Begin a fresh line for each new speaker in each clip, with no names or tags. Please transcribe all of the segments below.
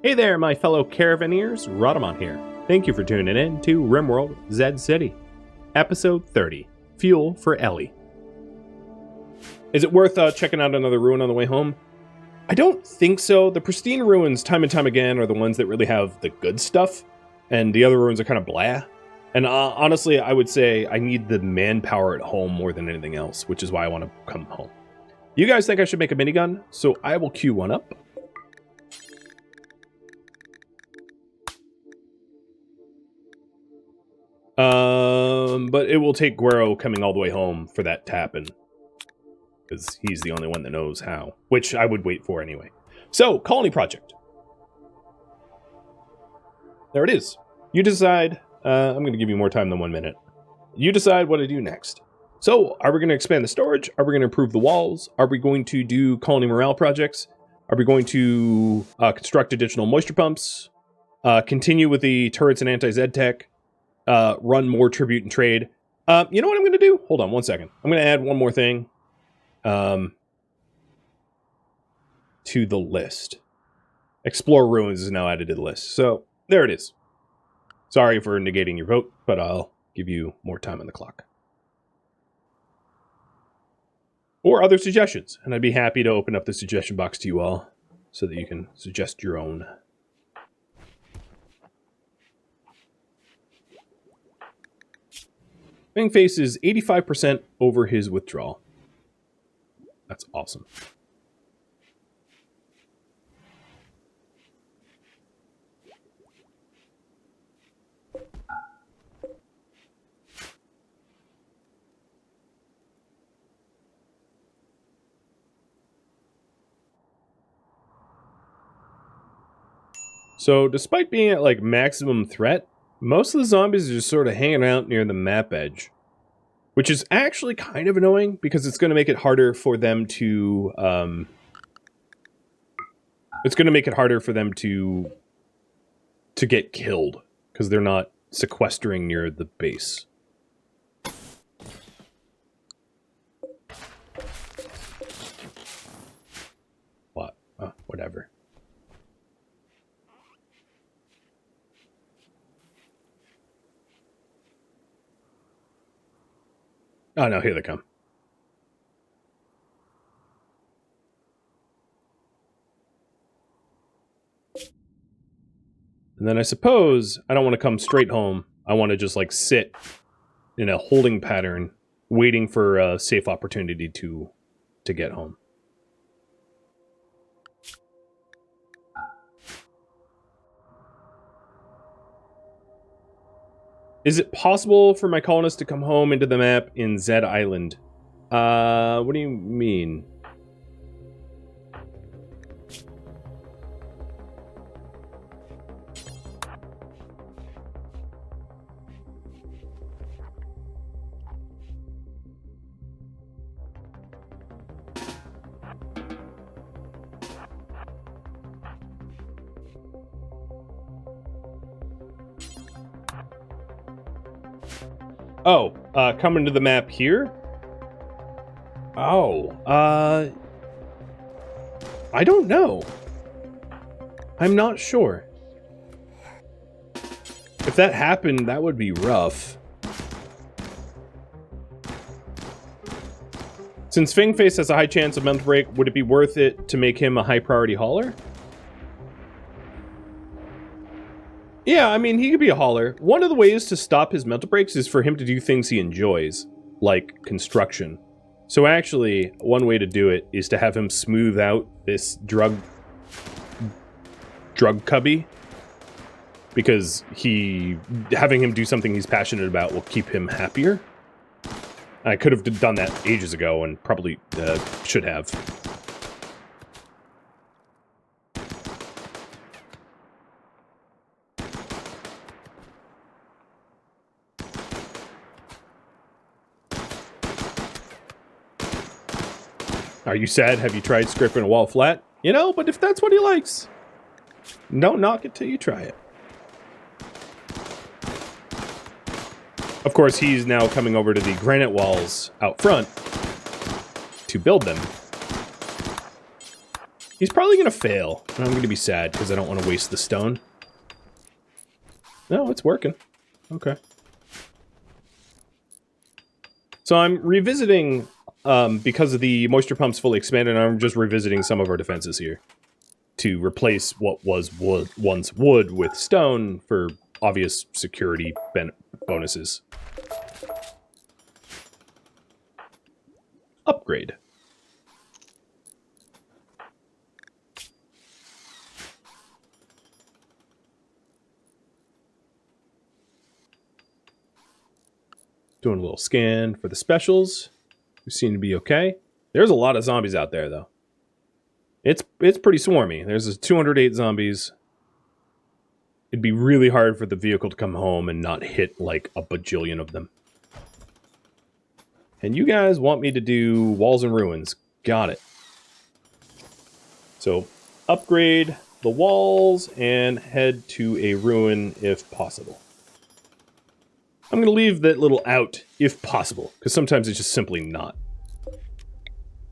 Hey there, my fellow Caravaneers, Rhadamant here. Thank you for tuning in to RimWorld Zed City, Episode 30, Fuel for Ellie. Is it worth checking out another ruin on the way home? I don't think so. The pristine ruins, time and time again, are the ones that really have the good stuff, and the other ruins are kind of blah. And honestly, I would say I need the manpower at home more than anything else, which is why I want to come home. You guys think I should make a minigun? So I will queue one up. But it will take Guero coming all the way home for that to happen, because he's the only one that knows how, which I would wait for anyway. So, colony project. There it is. You decide. I'm going to give you more time than 1 minute. You decide what to do next. So, are we going to expand the storage? Are we going to improve the walls? Are we going to do colony morale projects? Are we going to construct additional moisture pumps? Continue with the turrets and anti-Zed tech? Run more tribute and trade. You know what I'm going to do? Hold on 1 second. I'm going to add one more thing to the list. Explore ruins is now added to the list. So there it is. Sorry for negating your vote, but I'll give you more time on the clock. Or other suggestions. And I'd be happy to open up the suggestion box to you all so that you can suggest your own. Face is 85% over his withdrawal. That's awesome. So, despite being at like maximum threat, most of the zombies are just sort of hanging out near the map edge, which is actually kind of annoying because it's going to make it harder for them to get killed because they're not sequestering near the base. What? Whatever. Oh no, here they come. And then I suppose I don't want to come straight home. I want to just like sit in a holding pattern, waiting for a safe opportunity to get home. Is it possible for my colonists to come home into the map in Zed Island? What do you mean? Oh, coming to the map here? Oh, I don't know. I'm not sure. If that happened, that would be rough. Since Fangface has a high chance of mental break, would it be worth it to make him a high priority hauler? Yeah, I mean, he could be a hauler. One of the ways to stop his mental breaks is for him to do things he enjoys, like construction. So actually, one way to do it is to have him smooth out this drug cubby, because having him do something he's passionate about will keep him happier. I could have done that ages ago and probably should have. Are you sad? Have you tried scraping a wall flat? You know, but if that's what he likes, don't knock it till you try it. Of course, he's now coming over to the granite walls out front to build them. He's probably going to fail, and I'm going to be sad because I don't want to waste the stone. No, it's working. Okay. So I'm revisiting, because of the moisture pumps fully expanded, I'm just revisiting some of our defenses here to replace what was once wood with stone for obvious security bonuses. Upgrade. Doing a little scan for the specials. We seem to be okay. There's a lot of zombies out there, though. It's pretty swarmy. There's 208 zombies. It'd be really hard for the vehicle to come home and not hit, like, a bajillion of them. And you guys want me to do walls and ruins. Got it. So, upgrade the walls and head to a ruin if possible. I'm going to leave that little out, if possible, because sometimes it's just simply not.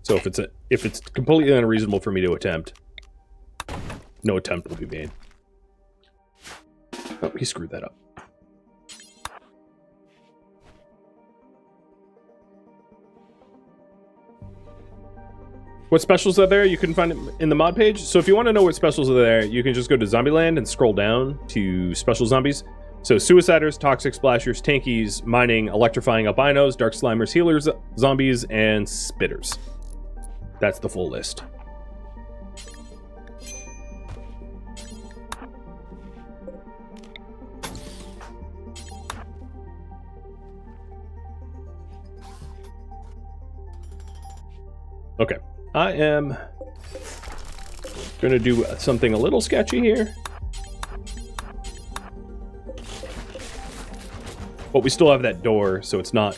So if it's completely unreasonable for me to attempt, no attempt will be made. Oh, he screwed that up. What specials are there? You can find it in the mod page. So if you want to know what specials are there, you can just go to Zombieland and scroll down to special zombies. So Suiciders, Toxic Splashers, Tankies, Mining, Electrifying Albinos, Dark Slimers, Healers, Zombies, and Spitters. That's the full list. Okay, I am going to do something a little sketchy here. But we still have that door, so it's not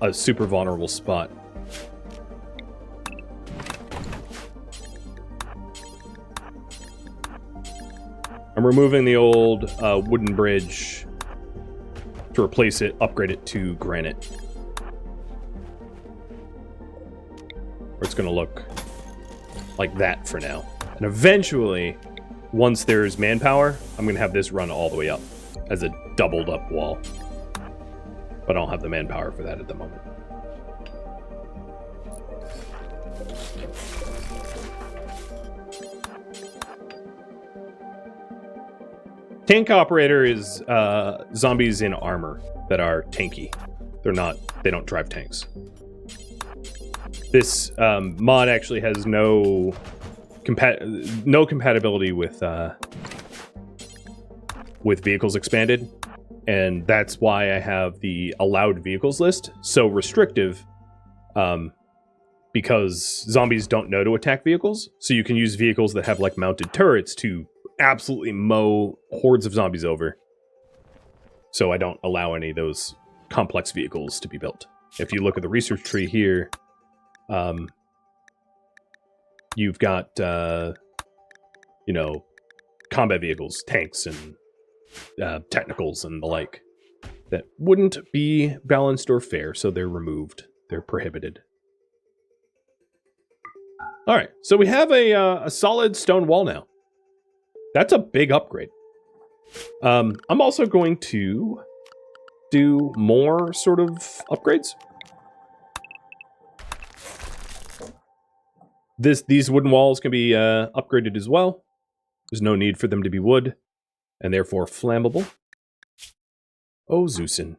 a super vulnerable spot. I'm removing the old wooden bridge to replace it, upgrade it to granite. Or it's going to look like that for now. And eventually, once there's manpower, I'm going to have this run all the way up as a doubled up wall. But I don't have the manpower for that at the moment. Tank operator is zombies in armor that are tanky. They don't drive tanks. This mod actually has no compatibility with vehicles expanded. And that's why I have the allowed vehicles list so restrictive, because zombies don't know to attack vehicles. So you can use vehicles that have like mounted turrets to absolutely mow hordes of zombies over. So I don't allow any of those complex vehicles to be built. If you look at the research tree here, you've got, combat vehicles, tanks, and technicals and the like that wouldn't be balanced or fair, so they're removed. They're prohibited. All right, so we have a solid stone wall now. That's a big upgrade. I'm also going to do more sort of upgrades. These wooden walls can be upgraded as well. There's no need for them to be wood, and therefore flammable. Oh, Zeusin.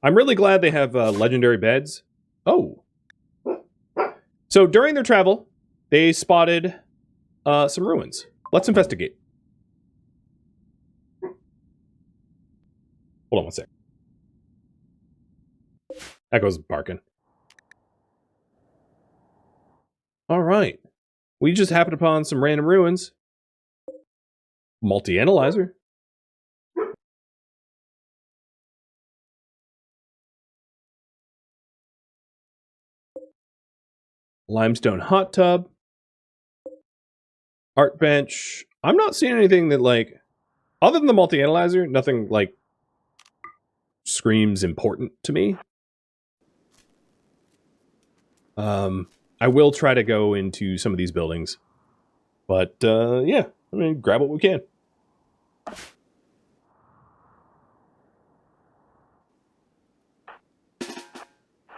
I'm really glad they have legendary beds. Oh. So during their travel, they spotted some ruins. Let's investigate. Hold on one sec. Echo's barking. All right. We just happened upon some random ruins. Multi-analyzer. Limestone hot tub. Art bench. I'm not seeing anything that, like, other than the multi-analyzer, nothing, like, screams important to me. I will try to go into some of these buildings. But, yeah, I mean, grab what we can.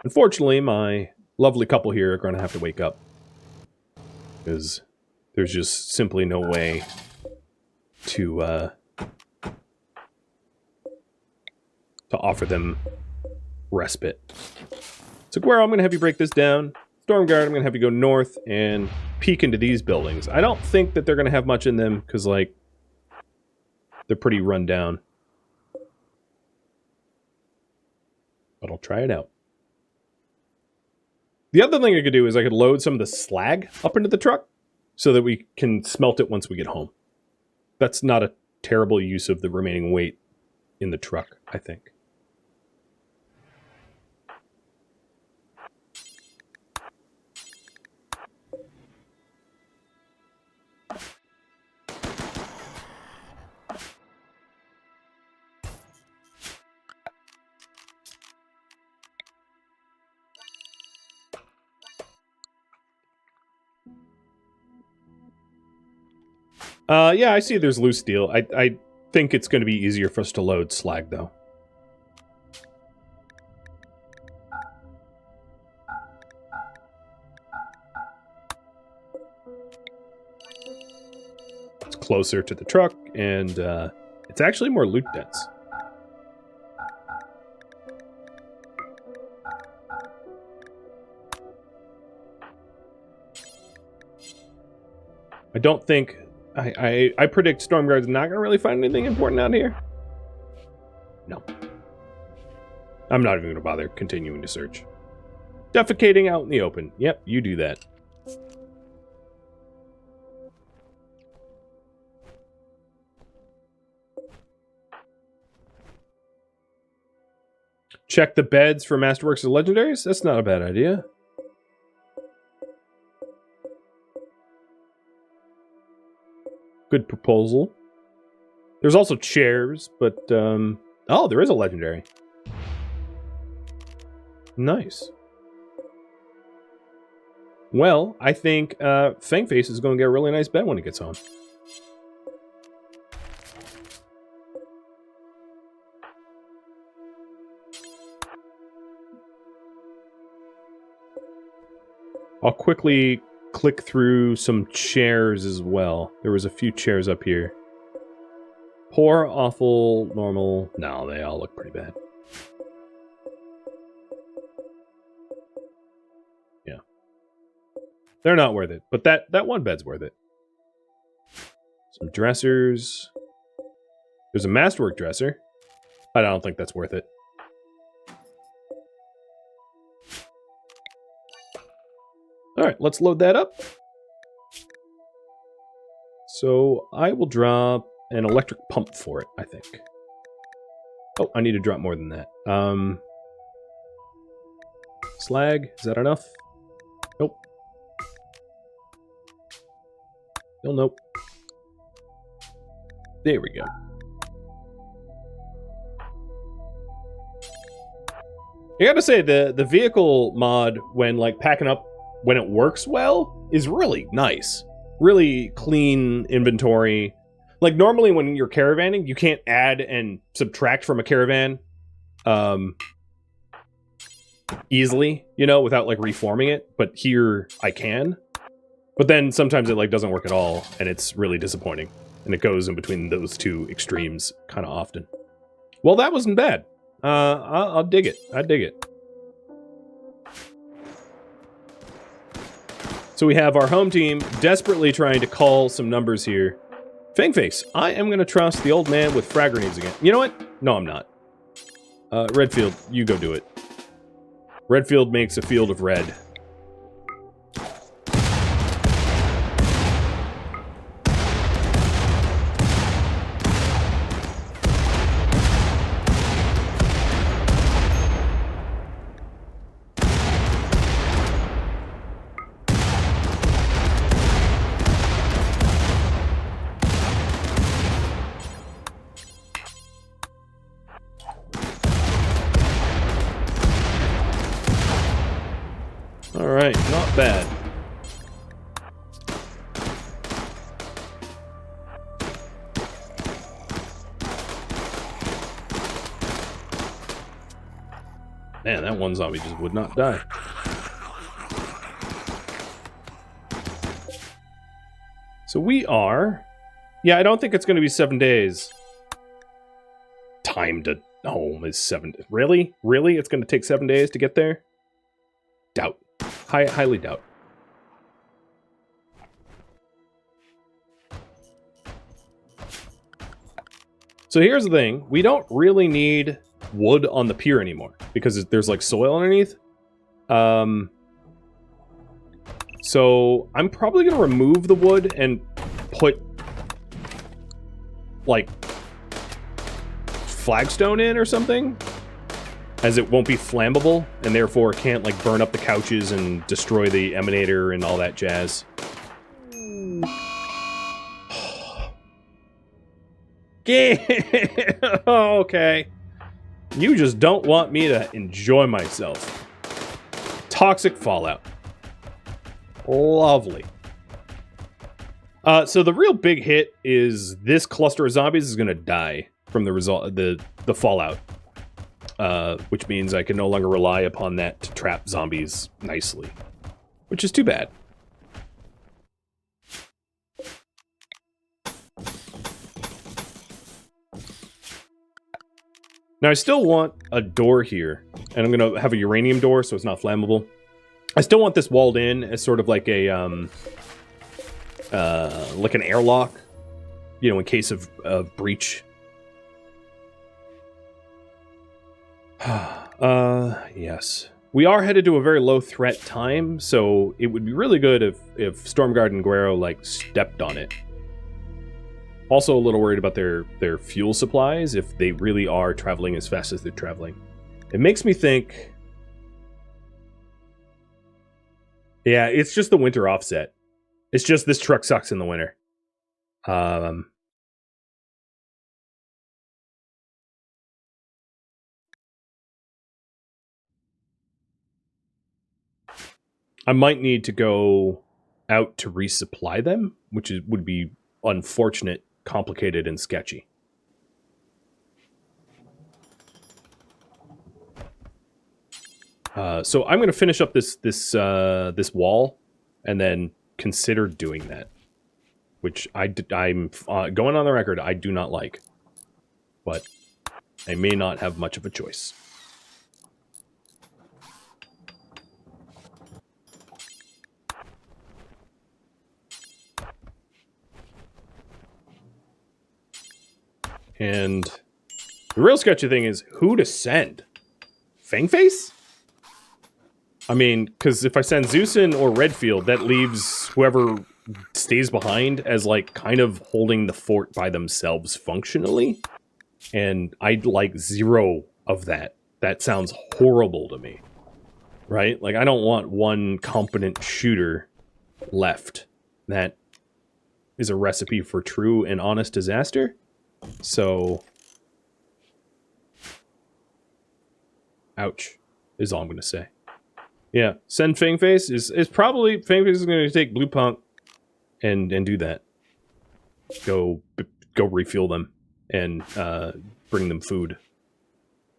Unfortunately, my lovely couple here are going to have to wake up. Because there's just simply no way to offer them respite. So, Guero, I'm going to have you break this down. Stormguard, I'm going to have you go north and peek into these buildings. I don't think that they're going to have much in them, because, like, they're pretty run down. But I'll try it out. The other thing I could do is I could load some of the slag up into the truck so that we can smelt it once we get home. That's not a terrible use of the remaining weight in the truck, I think. Yeah, I see there's loose steel. I think it's going to be easier for us to load slag, though. It's closer to the truck, and it's actually more loot dense. I don't think... I predict Stormguard's not going to really find anything important out here. No. I'm not even going to bother continuing to search. Defecating out in the open. Yep, you do that. Check the beds for Masterworks and Legendaries? That's not a bad idea. Good proposal. There's also chairs, but, oh, there is a legendary. Nice. Well, I think Fangface is going to get a really nice bed when it gets home. I'll quickly click through some chairs as well. There was a few chairs up here. Poor, awful, normal. No, they all look pretty bad. Yeah. They're not worth it, but that one bed's worth it. Some dressers. There's a masterwork dresser. I don't think that's worth it. Alright, let's load that up. So, I will drop an electric pump for it, I think. Oh, I need to drop more than that. Slag, is that enough? Nope. Still nope. There we go. I gotta say, the vehicle mod, when, like, packing up, when it works well, is really nice. Really clean inventory. Like, normally when you're caravanning, you can't add and subtract from a caravan easily, you know, without, like, reforming it. But here, I can. But then sometimes it, like, doesn't work at all, and it's really disappointing. And it goes in between those two extremes kind of often. Well, that wasn't bad. I'll dig it. I dig it. So we have our home team desperately trying to call some numbers here. Fangface, I am going to trust the old man with frag grenades again. You know what? No, I'm not. Redfield, you go do it. Redfield makes a field of red. Alright, not bad. Man, that one zombie just would not die. So we are... Yeah, I don't think it's going to be 7 days. Time to home is 7 days. Really? Really? It's going to take 7 days to get there? Doubt. Highly doubt. So here's the thing. We don't really need wood on the pier anymore because there's like soil underneath. So I'm probably going to remove the wood and put like flagstone in or something, as it won't be flammable and therefore can't like burn up the couches and destroy the emanator and all that jazz. Oh, okay. You just don't want me to enjoy myself. Toxic fallout. Lovely. So the real big hit is this cluster of zombies is going to die from the result, the fallout. Which means I can no longer rely upon that to trap zombies nicely. Which is too bad. Now I still want a door here, and I'm going to have a uranium door so it's not flammable. I still want this walled in as sort of like a, like an airlock, you know, in case of breach. Yes. We are headed to a very low threat time, so it would be really good if Stormguard and Guerrero, like, stepped on it. Also a little worried about their fuel supplies, if they really are traveling as fast as they're traveling. It makes me think... Yeah, it's just the winter offset. It's just this truck sucks in the winter. I might need to go out to resupply them, which would be unfortunate, complicated, and sketchy. So I'm going to finish up this wall, and then consider doing that, which I'm going on the record I do not like, but I may not have much of a choice. And the real sketchy thing is who to send. Fangface? I mean, because if I send Zeus in or Redfield, that leaves whoever stays behind as, like, kind of holding the fort by themselves functionally. And I'd like zero of that. That sounds horrible to me. Right? Like, I don't want one competent shooter left. That is a recipe for true and honest disaster. So... ouch, is all I'm going to say. Yeah, send Fangface is probably... Fangface is going to take Blue Punk and do that. Go refuel them and bring them food.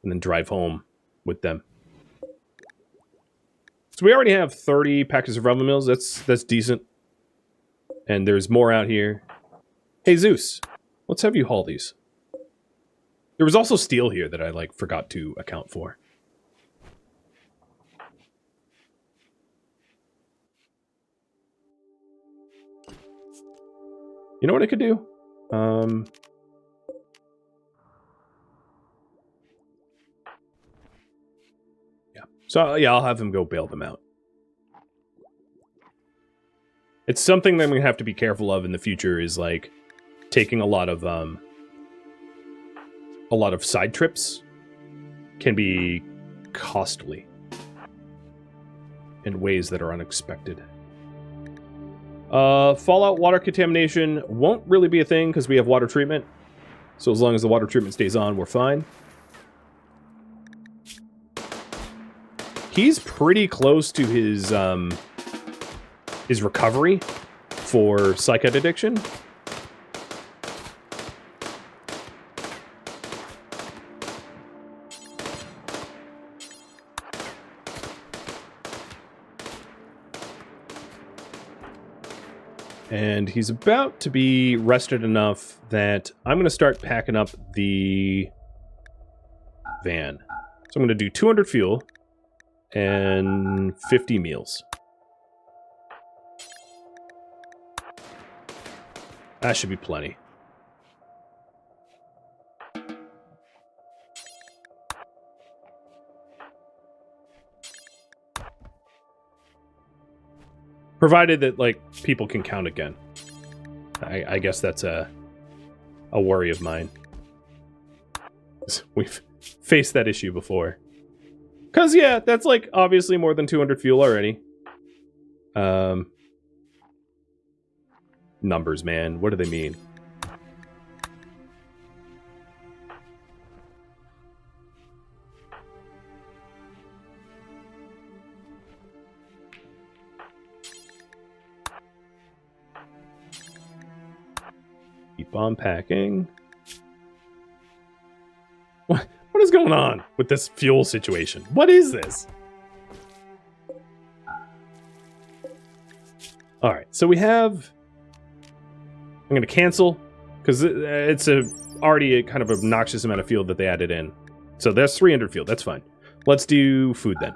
And then drive home with them. So we already have 30 packets of rubber mills. That's decent. And there's more out here. Hey, Zeus, let's have you haul these. There was also steel here that I, like, forgot to account for. You know what I could do? Yeah. So, yeah, I'll have him go bail them out. It's something that I'm going to have to be careful of in the future is, like, taking a lot of side trips can be costly in ways that are unexpected. Fallout water contamination won't really be a thing because we have water treatment. So as long as the water treatment stays on, we're fine. He's pretty close to his recovery for psychedelic addiction. And he's about to be rested enough that I'm going to start packing up the van. So I'm going to do 200 fuel and 50 meals. That should be plenty. Provided that, like, people can count again. I guess that's a worry of mine. We've faced that issue before. Because, yeah, that's, like, obviously more than 200 fuel already. Numbers, man. What do they mean? Keep on packing. What is going on with this fuel situation? What is this? All right, so we have... I'm going to cancel, because it's already a kind of obnoxious amount of fuel that they added in. So that's 300 fuel, that's fine. Let's do food then.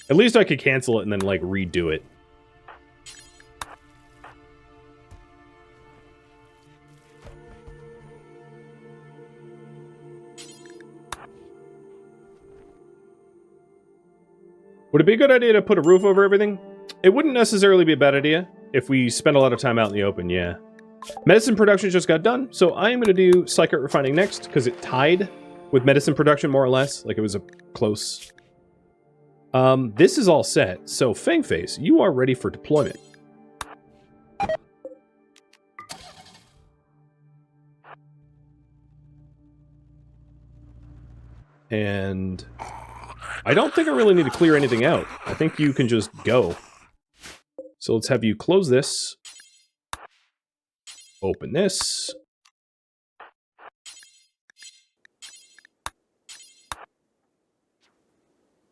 At least I could cancel it and then, like, redo it. Would it be a good idea to put a roof over everything? It wouldn't necessarily be a bad idea if we spend a lot of time out in the open, yeah. Medicine production just got done, so I'm going to do Psychic Refining next, because it tied with medicine production, more or less. Like, it was a close... this is all set, so Fangface, you are ready for deployment. And... I don't think I really need to clear anything out. I think you can just go. So let's have you close this. Open this.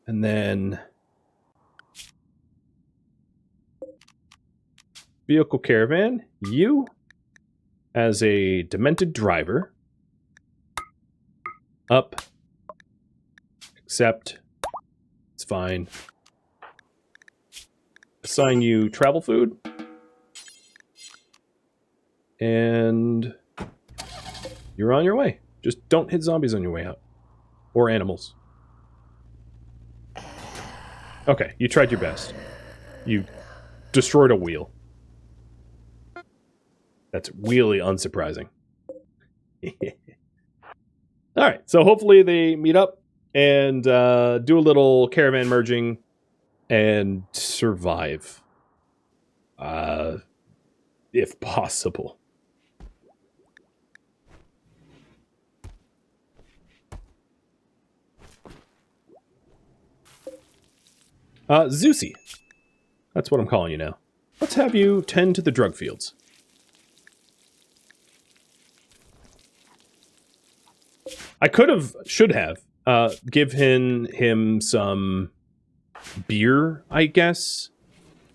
And then... Vehicle Caravan. You, as a demented driver. Up. Accept. It's fine. Assign you travel food. And you're on your way. Just don't hit zombies on your way out. Or animals. Okay, you tried your best. You destroyed a wheel. That's really unsurprising. Alright, so hopefully they meet up and do a little caravan merging and survive. If possible. Zeusy. That's what I'm calling you now. Let's have you tend to the drug fields. I should have, given him some beer, I guess,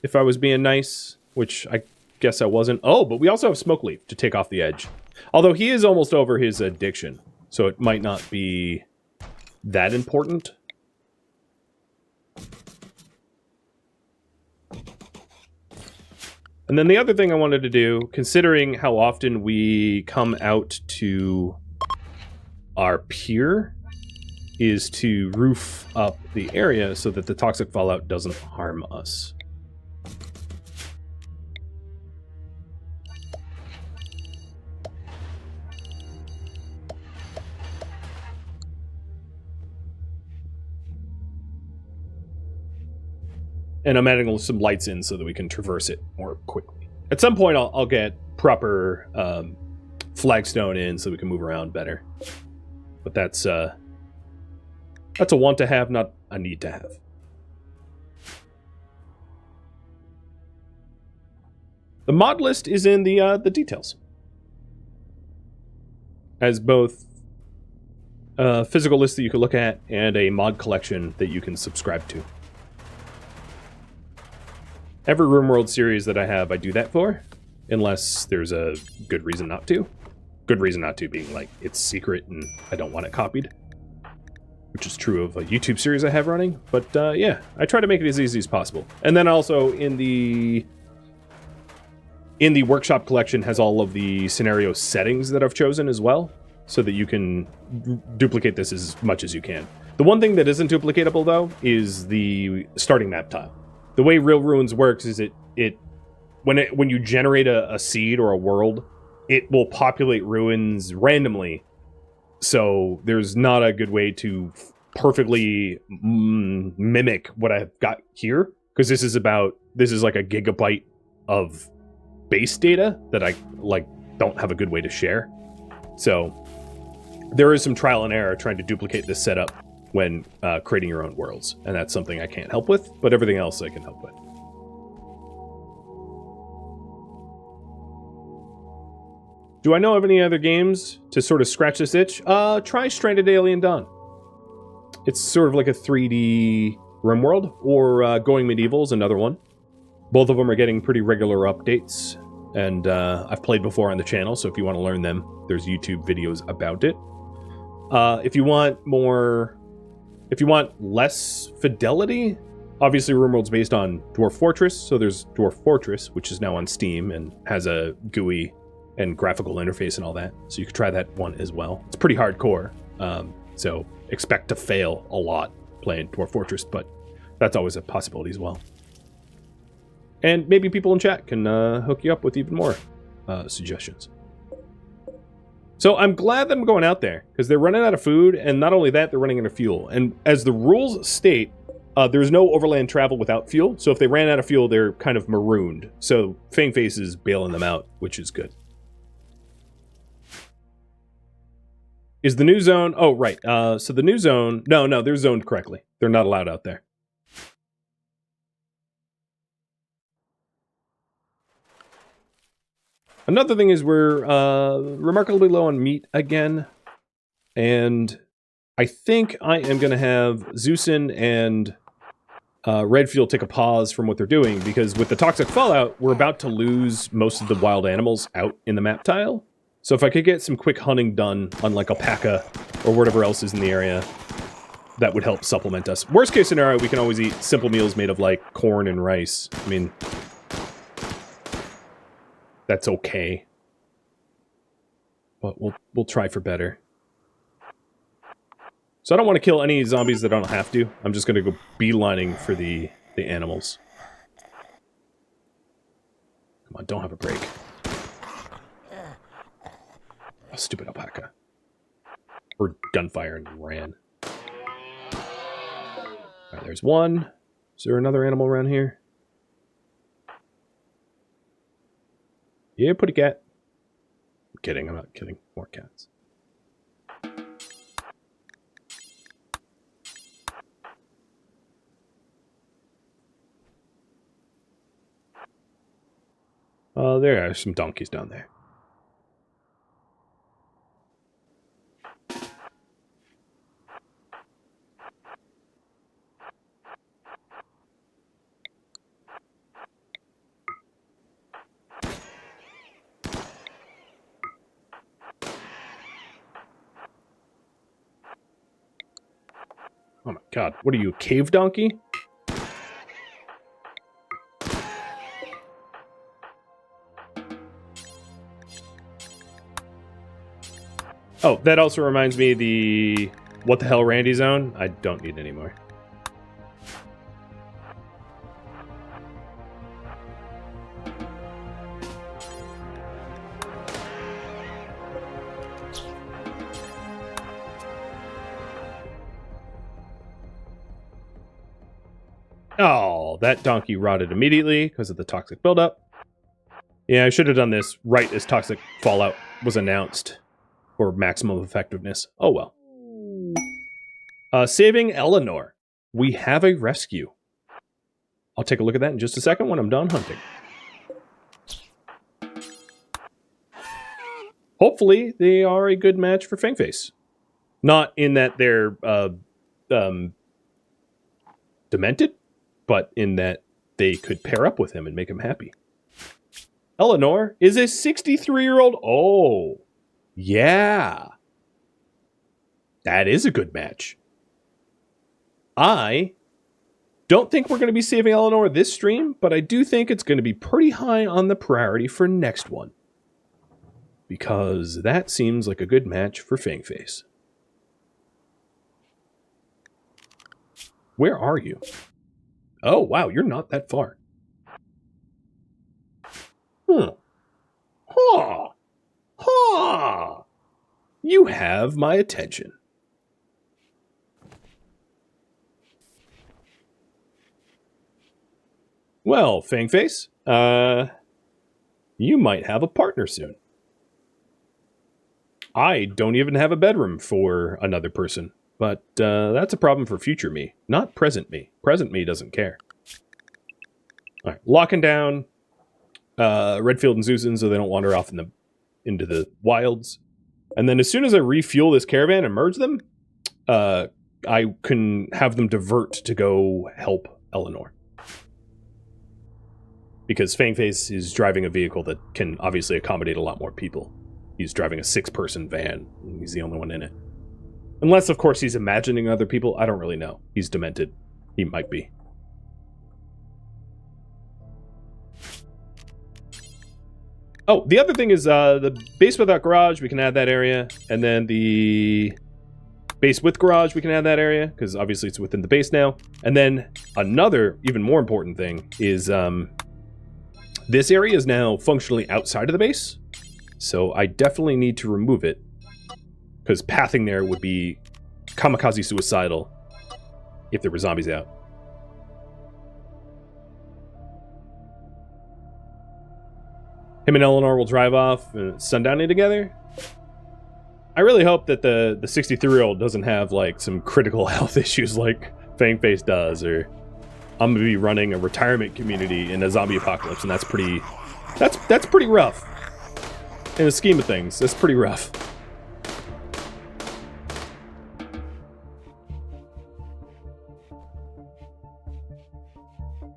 if I was being nice, which I guess I wasn't. Oh, but we also have Smoke Leaf to take off the edge. Although he is almost over his addiction, so it might not be that important. And then the other thing I wanted to do, considering how often we come out to our pier, is to roof up the area so that the toxic fallout doesn't harm us. And I'm adding some lights in so that we can traverse it more quickly. At some point, I'll get proper flagstone in so we can move around better. But that's a want to have, not a need to have. The mod list is in the details. As both a physical list that you can look at and a mod collection that you can subscribe to. Every RimWorld series that I have, I do that for, unless there's a good reason not to. Good reason not to being like, it's secret and I don't want it copied. Which is true of a YouTube series I have running. But yeah, I try to make it as easy as possible. And then also in the workshop collection has all of the scenario settings that I've chosen as well, so that you can duplicate this as much as you can. The one thing that isn't duplicatable though is the starting map tile. The way Real Ruins works is when you generate a seed or a world, it will populate ruins randomly. So there's not a good way to perfectly mimic what I've got here, because this is like a gigabyte of base data that I don't have a good way to share. So there is some trial and error trying to duplicate this setup when creating your own worlds, and that's something I can't help with, but everything else I can help with. Do I know of any other games to sort of scratch this itch? Try Stranded Alien Dawn. It's sort of like a 3D RimWorld, or Going Medieval is another one. Both of them are getting pretty regular updates, and I've played before on the channel, so if you want to learn them, there's YouTube videos about it. If you want less fidelity, obviously RimWorld's based on Dwarf Fortress, so there's Dwarf Fortress, which is now on Steam and has a GUI and graphical interface and all that, so you could try that one as well. It's pretty hardcore, so expect to fail a lot playing Dwarf Fortress, but that's always a possibility as well. And maybe people in chat can hook you up with even more suggestions. So I'm glad that I'm going out there, because they're running out of food, and not only that, they're running out of fuel. And as the rules state, there's no overland travel without fuel, so if they ran out of fuel, they're kind of marooned. So Fangface is bailing them out, which is good. Is the new zone... Oh, right. So the new zone... No, they're zoned correctly. They're not allowed out there. Another thing is we're remarkably low on meat again. And I think I am going to have Zeusin and Redfield take a pause from what they're doing, because with the toxic fallout, we're about to lose most of the wild animals out in the map tile. So if I could get some quick hunting done on like alpaca or whatever else is in the area, that would help supplement us. Worst case scenario, we can always eat simple meals made of like corn and rice. I mean, that's okay. But we'll try for better. So I don't want to kill any zombies that I don't have to. I'm just going to go beelining for the animals. Come on, don't have a break. Oh, stupid alpaca. Or gunfire and ran. Alright, there's one. Is there another animal around here? Yeah, put a cat. I'm kidding, I'm not kidding. More cats. There are some donkeys down there. Oh my god, what are you, a cave donkey? Oh, that also reminds me of the what the hell Randy zone. I don't need any more. Oh, that donkey rotted immediately because of the toxic buildup. Yeah, I should have done this right as toxic fallout was announced for maximum effectiveness. Oh well. Saving Eleanor. We have a rescue. I'll take a look at that in just a second when I'm done hunting. Hopefully, they are a good match for Fangface. Not in that they're demented, but in that they could pair up with him and make him happy. Eleanor is a 63-year-old. Oh, yeah. That is a good match. I don't think we're going to be saving Eleanor this stream, but I do think it's going to be pretty high on the priority for next one. Because that seems like a good match for Fangface. Where are you? Oh, wow, you're not that far. Ha! Ha! You have my attention. Well, Fangface, you might have a partner soon. I don't even have a bedroom for another person, but that's a problem for future me, not present me. Present me doesn't care. All right, locking down Redfield and Susan so they don't wander off into the wilds. And then as soon as I refuel this caravan and merge them, I can have them divert to go help Eleanor. Because Fangface is driving a vehicle that can obviously accommodate a lot more people. He's driving a 6-person van, and he's the only one in it. Unless, of course, he's imagining other people. I don't really know. He's demented. He might be. Oh, the other thing is the base without garage, we can add that area. And then the base with garage, we can add that area, because obviously it's within the base now. And then another, even more important thing is this area is now functionally outside of the base. So I definitely need to remove it, because pathing there would be kamikaze suicidal if there were zombies out. Him and Eleanor will drive off sundowning together. I really hope that the 63-year-old doesn't have like some critical health issues like Fangface does, or I'm gonna be running a retirement community in a zombie apocalypse, and that's pretty rough. In the scheme of things, that's pretty rough.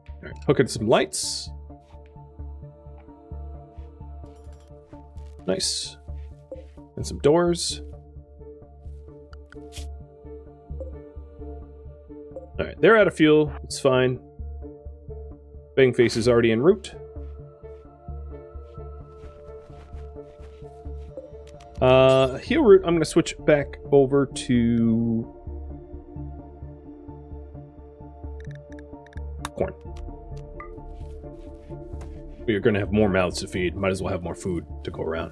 All right, hook into some lights. Nice. And some doors. Alright, they're out of fuel. It's fine. Fangface is already en route. Heel route, I'm going to switch back over to corn. We are going to have more mouths to feed. Might as well have more food to go around.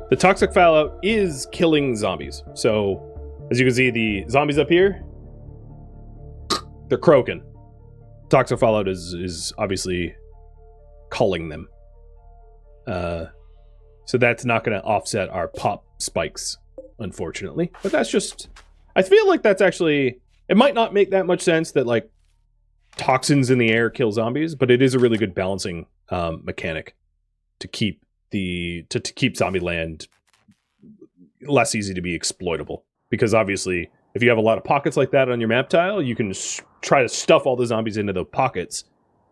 The toxic fallout is killing zombies. So, as you can see, the zombies up here, they're croaking. Toxic fallout is obviously culling them. So that's not going to offset our pop spikes, unfortunately. But that's just... I feel like that's actually... It might not make that much sense that, like, toxins in the air kill zombies, but it is a really good balancing mechanic to keep to keep zombie land less easy to be exploitable. Because obviously, if you have a lot of pockets like that on your map tile, you can try to stuff all the zombies into the pockets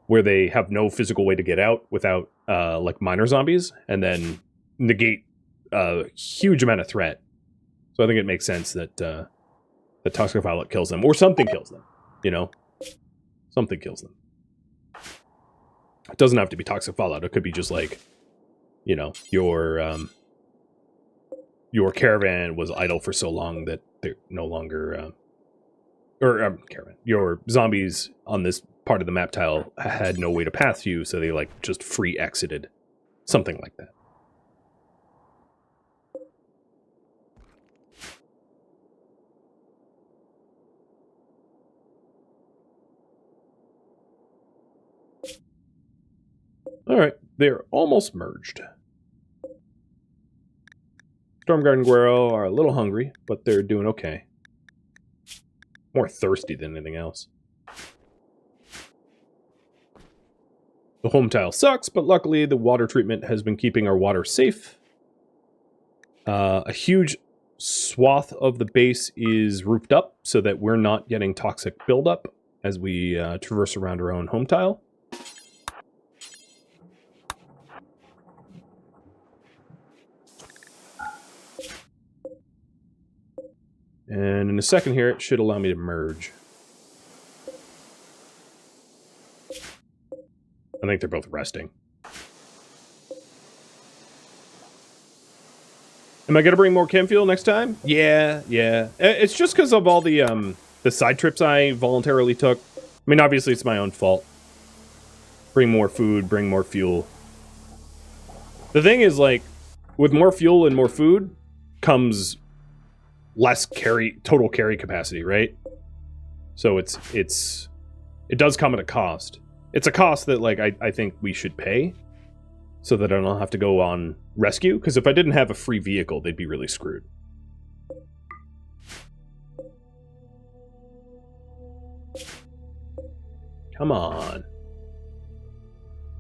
where they have no physical way to get out without, like, minor zombies, and then negate a huge amount of threat. So I think it makes sense that the toxic fallout kills them, or something kills them, you know? Something kills them. It doesn't have to be toxic fallout. It could be just like, you know, your caravan was idle for so long that they're no longer, caravan. Your zombies on this part of the map tile had no way to path you, so they like just free exited. Something like that. Alright, they're almost merged. Stormguard and Guero are a little hungry, but they're doing okay. More thirsty than anything else. The home tile sucks, but luckily the water treatment has been keeping our water safe. A huge swath of the base is roofed up so that we're not getting toxic buildup as we traverse around our own home tile. And in a second here, it should allow me to merge. I think they're both resting. Am I going to bring more chem fuel next time? Yeah. It's just because of all the side trips I voluntarily took. I mean, obviously it's my own fault. Bring more food, bring more fuel. The thing is, like, with more fuel and more food comes less total carry capacity, right? So it does come at a cost. It's a cost that, like, I think we should pay so that I don't have to go on rescue, because if I didn't have a free vehicle, they'd be really screwed. Come on.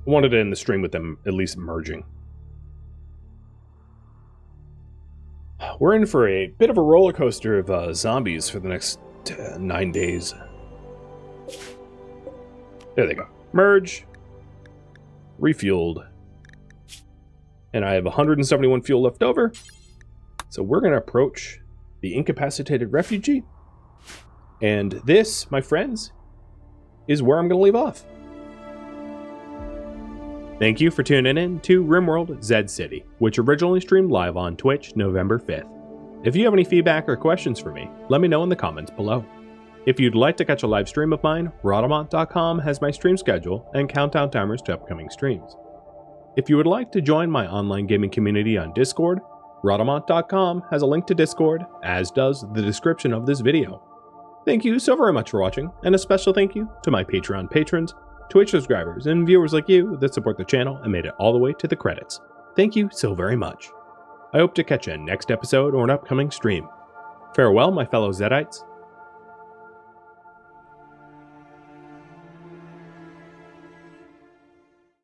I wanted to end the stream with them at least merging. We're in for a bit of a roller coaster of zombies for the next 9 days. There they go. Merge. Refueled. And I have 171 fuel left over. So we're going to approach the incapacitated refugee. And this, my friends, is where I'm going to leave off. Thank you for tuning in to RimWorld Zed City, which originally streamed live on Twitch November 5th. If you have any feedback or questions for me, let me know in the comments below. If you'd like to catch a live stream of mine, Rhadamant.com has my stream schedule and countdown timers to upcoming streams. If you would like to join my online gaming community on Discord, Rhadamant.com has a link to Discord, as does the description of this video. Thank you so very much for watching, and a special thank you to my Patreon patrons, Twitch subscribers, and viewers like you that support the channel and made it all the way to the credits. Thank you so very much. I hope to catch you in next episode or an upcoming stream. Farewell, my fellow Zedites,